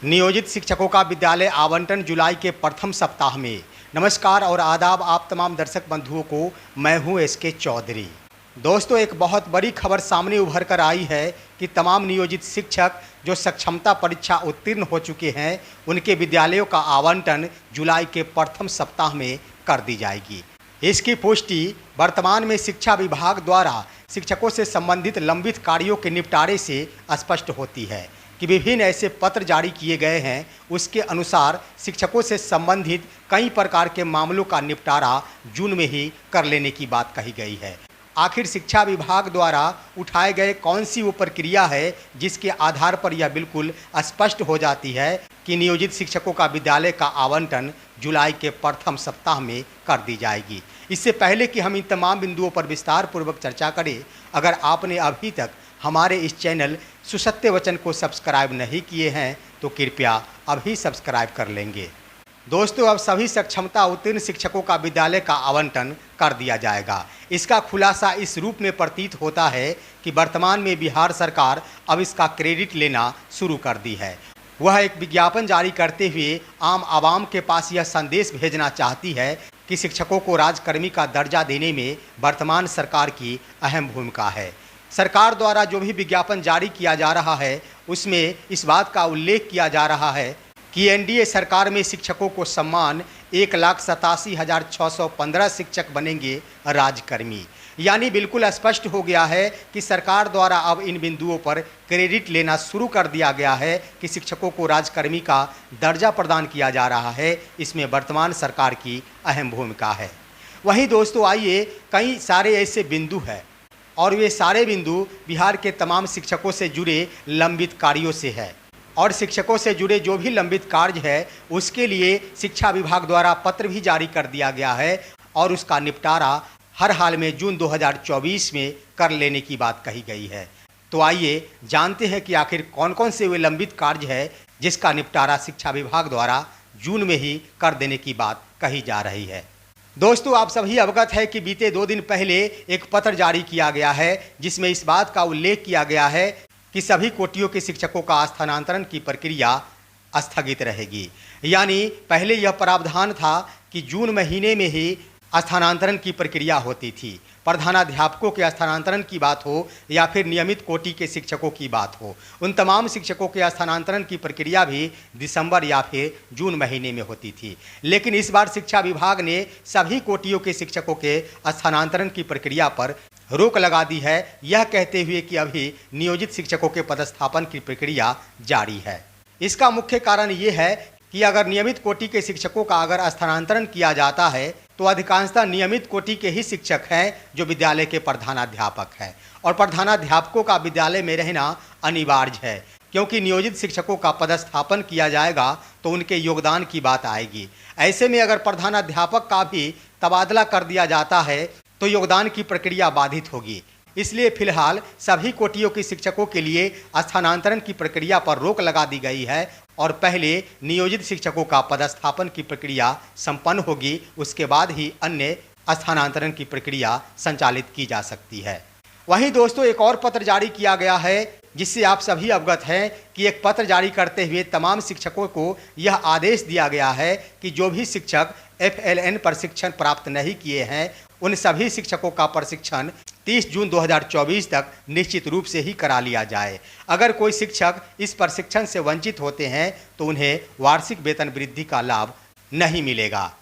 नियोजित शिक्षकों का विद्यालय आवंटन जुलाई के प्रथम सप्ताह में। नमस्कार और आदाब आप तमाम दर्शक बंधुओं को। मैं हूं एसके चौधरी। दोस्तों, एक बहुत बड़ी खबर सामने उभर कर आई है कि तमाम नियोजित शिक्षक जो सक्षमता परीक्षा उत्तीर्ण हो चुके हैं, उनके विद्यालयों का आवंटन जुलाई के प्रथम सप्ताह में कर दी जाएगी। इसकी पुष्टि वर्तमान में शिक्षा विभाग द्वारा शिक्षकों से संबंधित लंबित कार्यों के निपटारे से स्पष्ट होती है कि विभिन्न ऐसे पत्र जारी किए गए हैं। उसके अनुसार शिक्षकों से संबंधित कई प्रकार के मामलों का निपटारा जून में ही कर लेने की बात कही गई है। आखिर शिक्षा विभाग द्वारा उठाए गए कौन सी वो प्रक्रिया है जिसके आधार पर यह बिल्कुल स्पष्ट हो जाती है कि नियोजित शिक्षकों का विद्यालय का आवंटन जुलाई के प्रथम सप्ताह में कर दी जाएगी। इससे पहले कि हम इन तमाम बिंदुओं पर विस्तार पूर्वक चर्चा करें, अगर आपने अभी तक हमारे इस चैनल सुसत्य वचन को सब्सक्राइब नहीं किए हैं तो कृपया अभी सब्सक्राइब कर लेंगे। दोस्तों, अब सभी सक्षमता उत्तीर्ण शिक्षकों का विद्यालय का आवंटन कर दिया जाएगा। इसका खुलासा इस रूप में प्रतीत होता है कि वर्तमान में बिहार सरकार अब इसका क्रेडिट लेना शुरू कर दी है। वह एक विज्ञापन जारी करते हुए आम आवाम के पास यह संदेश भेजना चाहती है कि शिक्षकों को राजकर्मी का दर्जा देने में वर्तमान सरकार की अहम भूमिका है। सरकार द्वारा जो भी विज्ञापन जारी किया जा रहा है, उसमें इस बात का उल्लेख किया जा रहा है कि एनडीए सरकार में शिक्षकों को सम्मान 1,87,615 शिक्षक बनेंगे राजकर्मी। यानी बिल्कुल स्पष्ट हो गया है कि सरकार द्वारा अब इन बिंदुओं पर क्रेडिट लेना शुरू कर दिया गया है कि शिक्षकों को राजकर्मी का दर्जा प्रदान किया जा रहा है। इसमें वर्तमान सरकार की अहम भूमिका है। वहीं दोस्तों, आइए, कई सारे ऐसे बिंदु हैं और वे सारे बिंदु बिहार के तमाम शिक्षकों से जुड़े लंबित कार्यों से है। और शिक्षकों से जुड़े जो भी लंबित कार्य है, उसके लिए शिक्षा विभाग द्वारा पत्र भी जारी कर दिया गया है और उसका निपटारा हर हाल में जून 2024 में कर लेने की बात कही गई है। तो आइए जानते हैं कि आखिर कौन कौन से वे लंबित कार्य है जिसका निपटारा शिक्षा विभाग द्वारा जून में ही कर देने की बात कही जा रही है। दोस्तों, आप सभी अवगत है कि बीते 2 दिन पहले एक पत्र जारी किया गया है जिसमें इस बात का उल्लेख किया गया है कि सभी कोटियों के शिक्षकों का स्थानांतरण की प्रक्रिया स्थगित रहेगी। यानी पहले यह प्रावधान था कि जून महीने में ही स्थानांतरण की प्रक्रिया होती थी। प्रधानाध्यापकों के स्थानांतरण की बात हो या फिर नियमित कोटि के शिक्षकों की बात हो, उन तमाम शिक्षकों के स्थानांतरण की प्रक्रिया भी दिसंबर या फिर जून महीने में होती थी। लेकिन इस बार शिक्षा विभाग ने सभी कोटियों के शिक्षकों के स्थानांतरण की प्रक्रिया पर रोक लगा दी है, यह कहते हुए कि अभी नियोजित शिक्षकों के पदस्थापन की प्रक्रिया जारी है। इसका मुख्य कारण ये है कि अगर नियमित कोटि के शिक्षकों का अगर स्थानांतरण किया जाता है तो अधिकांशतः नियमित कोटि के ही शिक्षक हैं जो विद्यालय के प्रधानाध्यापक हैं, और प्रधानाध्यापकों का विद्यालय में रहना अनिवार्य है, क्योंकि नियोजित शिक्षकों का पदस्थापन किया जाएगा तो उनके योगदान की बात आएगी। ऐसे में अगर प्रधानाध्यापक का भी तबादला कर दिया जाता है तो योगदान की प्रक्रिया बाधित होगी। इसलिए फिलहाल सभी कोटियों के शिक्षकों के लिए स्थानांतरण की प्रक्रिया पर रोक लगा दी गई है और पहले नियोजित शिक्षकों का पदस्थापन की प्रक्रिया संपन्न होगी, उसके बाद ही अन्य स्थानांतरण की प्रक्रिया संचालित की जा सकती है। वहीं दोस्तों, एक और पत्र जारी किया गया है जिससे आप सभी अवगत हैं कि एक पत्र जारी करते हुए तमाम शिक्षकों को यह आदेश दिया गया है कि जो भी शिक्षक FLN प्रशिक्षण प्राप्त नहीं किए हैं, उन सभी शिक्षकों का प्रशिक्षण 30 जून 2024 तक निश्चित रूप से ही करा लिया जाए। अगर कोई शिक्षक इस प्रशिक्षण से वंचित होते हैं तो उन्हें वार्षिक वेतन वृद्धि का लाभ नहीं मिलेगा।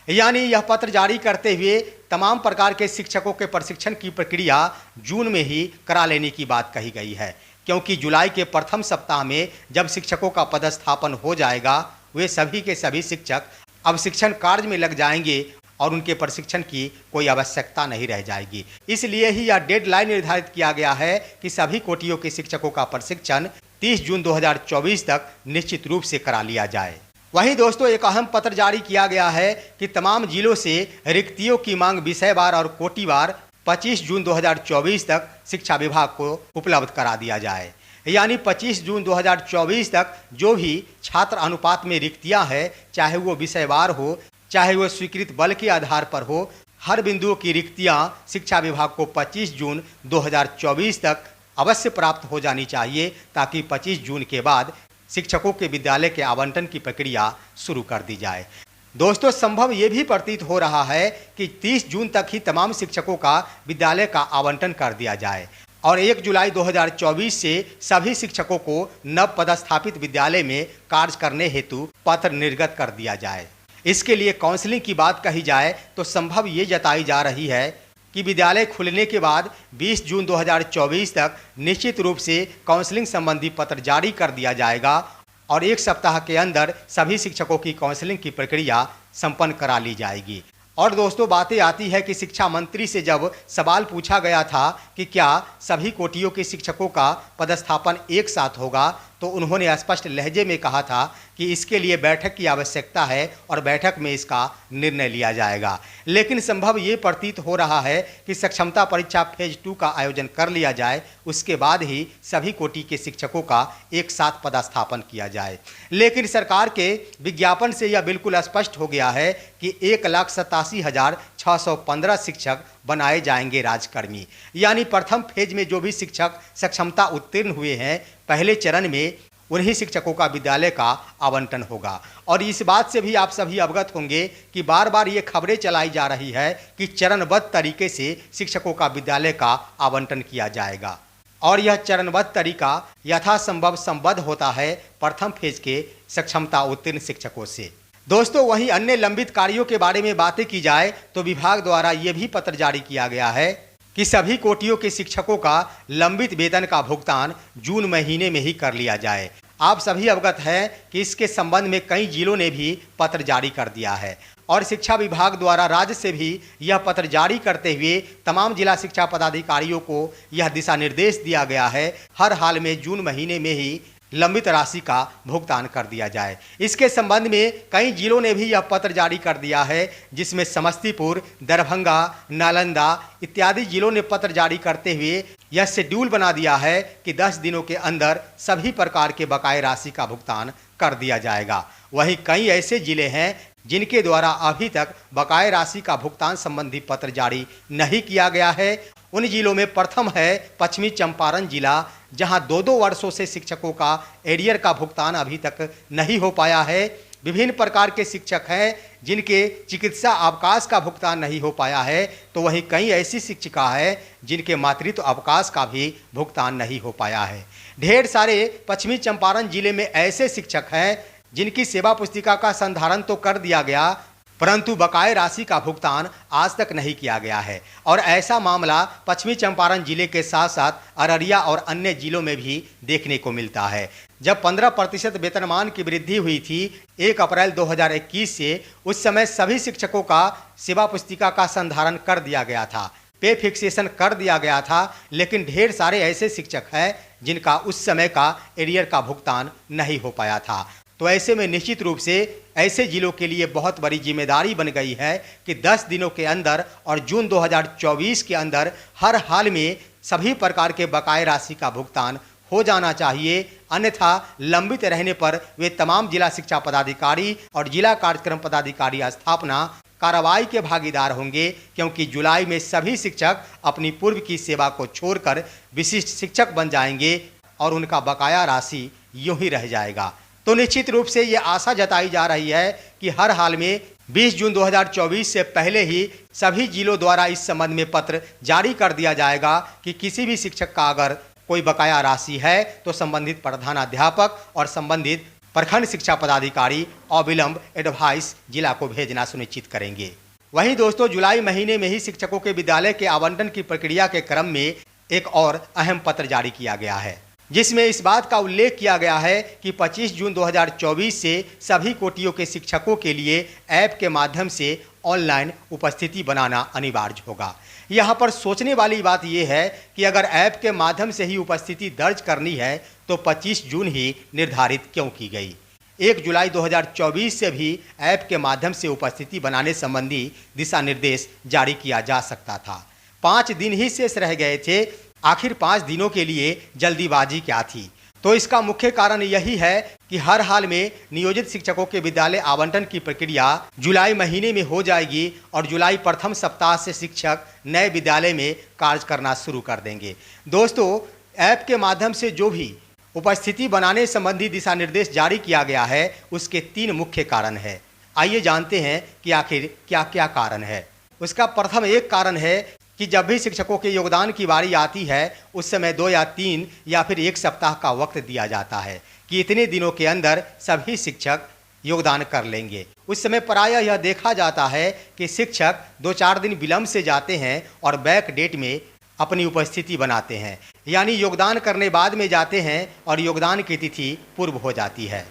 यानी यह पत्र जारी करते हुए तमाम प्रकार के शिक्षकों के प्रशिक्षण की प्रक्रिया जून में ही करा लेने की बात कही गई है, क्योंकि जुलाई के प्रथम सप्ताह में जब शिक्षकों का पदस्थापन हो जाएगा, वे सभी के सभी शिक्षक अब शिक्षण कार्य में लग जाएंगे और उनके प्रशिक्षण की कोई आवश्यकता नहीं रह जाएगी। इसलिए ही यह डेडलाइन निर्धारित किया गया है कि सभी कोटियों के शिक्षकों का प्रशिक्षण 30 जून 2024 तक निश्चित रूप से करा लिया जाए। वहीं दोस्तों, एक अहम पत्र जारी किया गया है कि तमाम जिलों से रिक्तियों की मांग विषयवार और कोटिवार 25 जून 2024 तक शिक्षा विभाग को उपलब्ध करा दिया जाए। यानी 25 जून 2024 तक जो भी छात्र अनुपात में रिक्तियां हैं, चाहे वो विषयवार हो चाहे वो स्वीकृत बल के आधार पर हो, हर बिंदुओं की रिक्तियां शिक्षा विभाग को 25 जून 2024 तक अवश्य प्राप्त हो जानी चाहिए, ताकि 25 जून के बाद शिक्षकों के विद्यालय के आवंटन की प्रक्रिया शुरू कर दी जाए। दोस्तों, संभव ये भी प्रतीत हो रहा है कि 30 जून तक ही तमाम शिक्षकों का विद्यालय का आवंटन कर दिया जाए और 1 जुलाई 2024 से सभी शिक्षकों को नव पदस्थापित विद्यालय में कार्य करने हेतु पत्र निर्गत कर दिया जाए। इसके लिए काउंसलिंग की बात कही जाए तो संभव ये जताई जा रही है कि विद्यालय खुलने के बाद 20 जून 2024 तक निश्चित रूप से काउंसलिंग संबंधी पत्र जारी कर दिया जाएगा और 1 सप्ताह के अंदर सभी शिक्षकों की काउंसलिंग की प्रक्रिया संपन्न करा ली जाएगी। और दोस्तों, बातें आती है कि शिक्षा मंत्री से जब सवाल पूछा गया था कि क्या सभी कोटियों के शिक्षकों का पदस्थापन एक साथ होगा, तो उन्होंने स्पष्ट लहजे में कहा था कि इसके लिए बैठक की आवश्यकता है और बैठक में इसका निर्णय लिया जाएगा। लेकिन संभव ये प्रतीत हो रहा है कि सक्षमता परीक्षा फेज 2 का आयोजन कर लिया जाए, उसके बाद ही सभी कोटि के शिक्षकों का एक साथ पदस्थापन किया जाए। लेकिन सरकार के विज्ञापन से यह बिल्कुल स्पष्ट हो गया है कि 1,87,615 शिक्षक बनाए जाएंगे राजकर्मी। यानी प्रथम फेज में जो भी शिक्षक सक्षमता उत्तीर्ण हुए हैं, पहले चरण में उन्हीं शिक्षकों का विद्यालय का आवंटन होगा। और इस बात से भी आप सभी अवगत होंगे कि बार बार ये खबरें चलाई जा रही है कि चरणबद्ध तरीके से शिक्षकों का विद्यालय का आवंटन किया जाएगा और यह चरणबद्ध तरीका यथासंभव संबद्ध होता है प्रथम फेज के सक्षमता उत्तीर्ण शिक्षकों से। दोस्तों, वहीं अन्य लंबित कार्यों के बारे में बातें की जाए तो विभाग द्वारा यह भी पत्र जारी किया गया है कि सभी कोटियों के शिक्षकों का लंबित वेतन का भुगतान जून महीने में ही कर लिया जाए। आप सभी अवगत हैं कि इसके संबंध में कई जिलों ने भी पत्र जारी कर दिया है और शिक्षा विभाग द्वारा राज्य से भी यह पत्र जारी करते हुए तमाम जिला शिक्षा पदाधिकारियों को यह दिशा निर्देश दिया गया है हर हाल में जून महीने में ही लंबित राशि का भुगतान कर दिया जाए। इसके संबंध में कई जिलों ने भी यह पत्र जारी कर दिया है, जिसमें समस्तीपुर, दरभंगा, नालंदा इत्यादि जिलों ने पत्र जारी करते हुए यह शेड्यूल बना दिया है कि 10 दिनों के अंदर सभी प्रकार के बकाये राशि का भुगतान कर दिया जाएगा। वहीं कई ऐसे जिले हैं जिनके द्वारा अभी तक बकाये राशि का भुगतान संबंधी पत्र जारी नहीं किया गया है। उन जिलों में प्रथम है पश्चिमी चंपारण जिला, जहां 2-2 वर्षों से शिक्षकों का एरियर का भुगतान अभी तक नहीं हो पाया है। विभिन्न प्रकार के शिक्षक हैं जिनके चिकित्सा अवकाश का भुगतान नहीं हो पाया है, तो वहीं कई ऐसी शिक्षिका हैं जिनके मातृत्व अवकाश का भी भुगतान नहीं हो पाया है। ढेर सारे पश्चिमी चंपारण जिले में ऐसे शिक्षक हैं जिनकी सेवा पुस्तिका का संधारण तो कर दिया गया, परंतु बकाये राशि का भुगतान आज तक नहीं किया गया है। और ऐसा मामला पश्चिमी चंपारण जिले के साथ साथ अररिया और अन्य जिलों में भी देखने को मिलता है। जब 15% वेतनमान की वृद्धि हुई थी 1 अप्रैल 2021 से, उस समय सभी शिक्षकों का सेवा पुस्तिका का संधारण कर दिया गया था, पे फिक्सेशन कर दिया गया था, लेकिन ढेर सारे ऐसे शिक्षक हैं जिनका उस समय का एरियर का भुगतान नहीं हो पाया था। तो ऐसे में निश्चित रूप से ऐसे जिलों के लिए बहुत बड़ी जिम्मेदारी बन गई है कि 10 दिनों के अंदर और जून 2024 के अंदर हर हाल में सभी प्रकार के बकाये राशि का भुगतान हो जाना चाहिए। अन्यथा लंबित रहने पर वे तमाम जिला शिक्षा पदाधिकारी और जिला कार्यक्रम पदाधिकारी स्थापना कार्रवाई के भागीदार होंगे, क्योंकि जुलाई में सभी शिक्षक अपनी पूर्व की सेवा को छोड़कर विशिष्ट शिक्षक बन जाएंगे और उनका बकाया राशि यूं ही रह जाएगा। तो निश्चित रूप से ये आशा जताई जा रही है कि हर हाल में 20 जून 2024 से पहले ही सभी जिलों द्वारा इस संबंध में पत्र जारी कर दिया जाएगा कि किसी भी शिक्षक का अगर कोई बकाया राशि है तो संबंधित प्रधानाध्यापक और संबंधित प्रखंड शिक्षा पदाधिकारी अविलंब एडवाइस जिला को भेजना सुनिश्चित करेंगे। वहीं दोस्तों, जुलाई महीने में ही शिक्षकों के विद्यालय के आवंटन की प्रक्रिया के क्रम में एक और अहम पत्र जारी किया गया है, जिसमें इस बात का उल्लेख किया गया है कि 25 जून 2024 से सभी कोटियों के शिक्षकों के लिए ऐप के माध्यम से ऑनलाइन उपस्थिति बनाना अनिवार्य होगा। यहाँ पर सोचने वाली बात यह है कि अगर ऐप के माध्यम से ही उपस्थिति दर्ज करनी है तो 25 जून ही निर्धारित क्यों की गई। 1 जुलाई 2024 से भी ऐप के माध्यम से उपस्थिति बनाने संबंधी दिशा निर्देश जारी किया जा सकता था। 5 दिन ही शेष रह गए थे, आखिर 5 दिनों के लिए जल्दीबाजी क्या थी? तो इसका मुख्य कारण यही है कि हर हाल में नियोजित शिक्षकों के विद्यालय आवंटन की प्रक्रिया जुलाई महीने में हो जाएगी और जुलाई प्रथम सप्ताह से शिक्षक नए विद्यालय में कार्य करना शुरू कर देंगे। दोस्तों, ऐप के माध्यम से जो भी उपस्थिति बनाने संबंधी दिशा निर्देश जारी किया गया है, उसके 3 मुख्य कारण हैं। आइए जानते हैं कि आखिर क्या क्या कारण है। उसका प्रथम एक कारण है कि जब भी शिक्षकों के योगदान की बारी आती है उस समय 2 या 3 या फिर 1 सप्ताह का वक्त दिया जाता है कि इतने दिनों के अंदर सभी शिक्षक योगदान कर लेंगे। उस समय प्रायः यह देखा जाता है कि शिक्षक 2-4 दिन विलंब से जाते हैं और बैक डेट में अपनी उपस्थिति बनाते हैं, यानी योगदान करने बाद में जाते हैं और योगदान की तिथि पूर्व हो जाती है।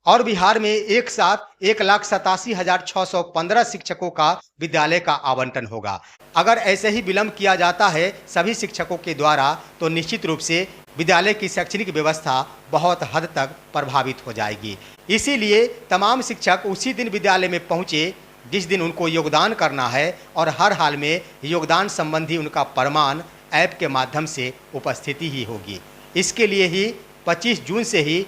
और बिहार में एक साथ 1,87,615 शिक्षकों का विद्यालय का आवंटन होगा। अगर ऐसे ही विलंब किया जाता है सभी शिक्षकों के द्वारा तो निश्चित रूप से विद्यालय की शैक्षणिक व्यवस्था बहुत हद तक प्रभावित हो जाएगी। इसीलिए तमाम शिक्षक उसी दिन विद्यालय में पहुंचे जिस दिन उनको योगदान करना है और हर हाल में योगदान संबंधी उनका प्रमाण ऐप के माध्यम से उपस्थिति ही होगी। इसके लिए ही 25 जून से ही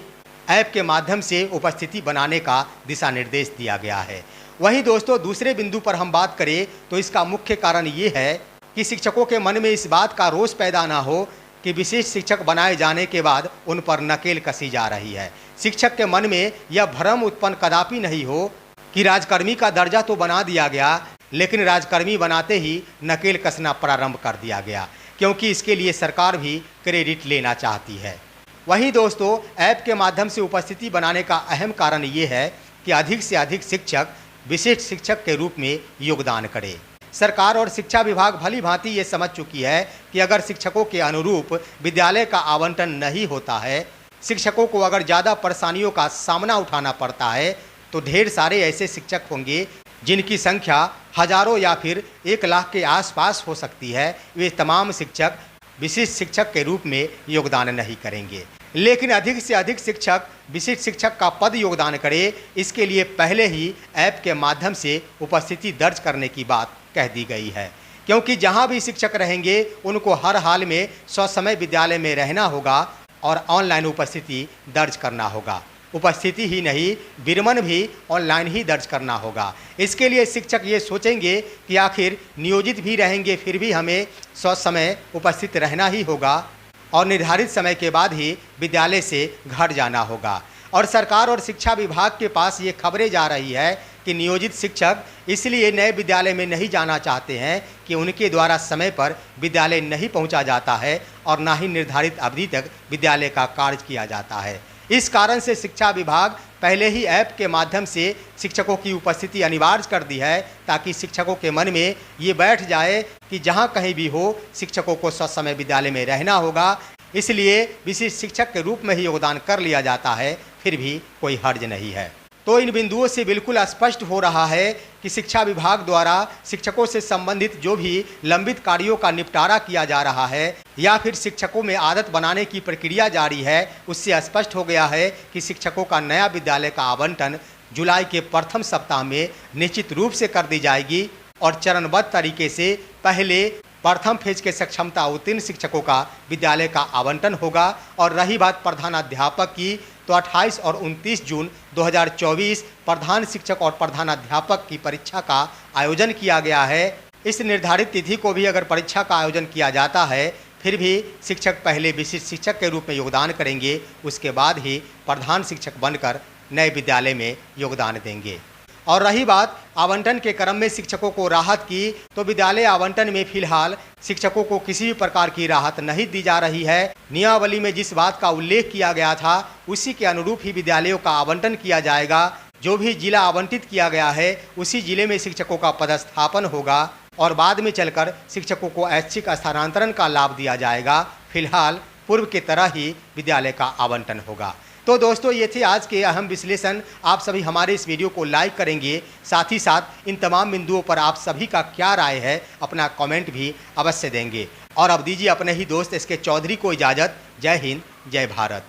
ऐप के माध्यम से उपस्थिति बनाने का दिशा निर्देश दिया गया है। वहीं दोस्तों दूसरे बिंदु पर हम बात करें तो इसका मुख्य कारण ये है कि शिक्षकों के मन में इस बात का रोष पैदा ना हो कि विशेष शिक्षक बनाए जाने के बाद उन पर नकेल कसी जा रही है। शिक्षक के मन में यह भ्रम उत्पन्न कदापि नहीं हो कि राजकर्मी का दर्जा तो बना दिया गया, लेकिन राजकर्मी बनाते ही नकेल कसना प्रारंभ कर दिया गया, क्योंकि इसके लिए सरकार भी क्रेडिट लेना चाहती है। वहीं दोस्तों ऐप के माध्यम से उपस्थिति बनाने का अहम कारण ये है कि अधिक से अधिक शिक्षक विशिष्ट शिक्षक के रूप में योगदान करें। सरकार और शिक्षा विभाग भली भांति ये समझ चुकी है कि अगर शिक्षकों के अनुरूप विद्यालय का आवंटन नहीं होता है, शिक्षकों को अगर ज़्यादा परेशानियों का सामना उठाना पड़ता है, तो ढेर सारे ऐसे शिक्षक होंगे जिनकी संख्या हजारों या फिर 1 लाख के आसपास हो सकती है। वे तमाम शिक्षक विशिष्ट शिक्षक के रूप में योगदान नहीं करेंगे, लेकिन अधिक से अधिक शिक्षक विशिष्ट शिक्षक का पद योगदान करे, इसके लिए पहले ही ऐप के माध्यम से उपस्थिति दर्ज करने की बात कह दी गई है। क्योंकि जहां भी शिक्षक रहेंगे उनको हर हाल में ससमय विद्यालय में रहना होगा और ऑनलाइन उपस्थिति दर्ज करना होगा। उपस्थिति ही नहीं, विरमण भी ऑनलाइन ही दर्ज करना होगा। इसके लिए शिक्षक ये सोचेंगे कि आखिर नियोजित भी रहेंगे फिर भी हमें ससमय उपस्थित रहना ही होगा और निर्धारित समय के बाद ही विद्यालय से घर जाना होगा। और सरकार और शिक्षा विभाग के पास ये खबरें जा रही है कि नियोजित शिक्षक इसलिए नए विद्यालय में नहीं जाना चाहते हैं कि उनके द्वारा समय पर विद्यालय नहीं पहुंचा जाता है और ना ही निर्धारित अवधि तक विद्यालय का कार्य किया जाता है। इस कारण से शिक्षा विभाग पहले ही ऐप के माध्यम से शिक्षकों की उपस्थिति अनिवार्य कर दी है, ताकि शिक्षकों के मन में ये बैठ जाए कि जहां कहीं भी हो शिक्षकों को ससमय विद्यालय में रहना होगा। इसलिए विशिष्ट शिक्षक के रूप में ही योगदान कर लिया जाता है, फिर भी कोई हर्ज नहीं है। तो इन बिंदुओं से बिल्कुल स्पष्ट हो रहा है कि शिक्षा विभाग द्वारा शिक्षकों से संबंधित जो भी लंबित कार्यों का निपटारा किया जा रहा है या फिर शिक्षकों में आदत बनाने की प्रक्रिया जारी है, उससे स्पष्ट हो गया है कि शिक्षकों का नया विद्यालय का आवंटन जुलाई के प्रथम सप्ताह में निश्चित रूप से कर दी जाएगी और चरणबद्ध तरीके से पहले प्रथम फेज के सक्षमता उत्तीर्ण शिक्षकों का विद्यालय का आवंटन होगा। और रही बात प्रधानाध्यापक की, तो 28 और 29 जून 2024 प्रधान शिक्षक और प्रधानाध्यापक की परीक्षा का आयोजन किया गया है। इस निर्धारित तिथि को भी अगर परीक्षा का आयोजन किया जाता है फिर भी शिक्षक पहले विशिष्ट शिक्षक के रूप में योगदान करेंगे, उसके बाद ही प्रधान शिक्षक बनकर नए विद्यालय में योगदान देंगे। और रही बात आवंटन के क्रम में शिक्षकों को राहत की, तो विद्यालय आवंटन में फिलहाल शिक्षकों को किसी भी प्रकार की राहत नहीं दी जा रही है। नियमावली में जिस बात का उल्लेख किया गया था उसी के अनुरूप ही विद्यालयों का आवंटन किया जाएगा। जो भी जिला आवंटित किया गया है उसी जिले में शिक्षकों का पदस्थापन होगा और बाद में चलकर शिक्षकों को ऐच्छिक स्थानांतरण का लाभ दिया जाएगा। फिलहाल पूर्व की तरह ही विद्यालय का आवंटन होगा। तो दोस्तों ये थे आज के अहम विश्लेषण। आप सभी हमारे इस वीडियो को लाइक करेंगे, साथ ही साथ इन तमाम बिंदुओं पर आप सभी का क्या राय है अपना कमेंट भी अवश्य देंगे। और अब दीजिए अपने ही दोस्त SK चौधरी को इजाज़त। जय हिंद, जय भारत।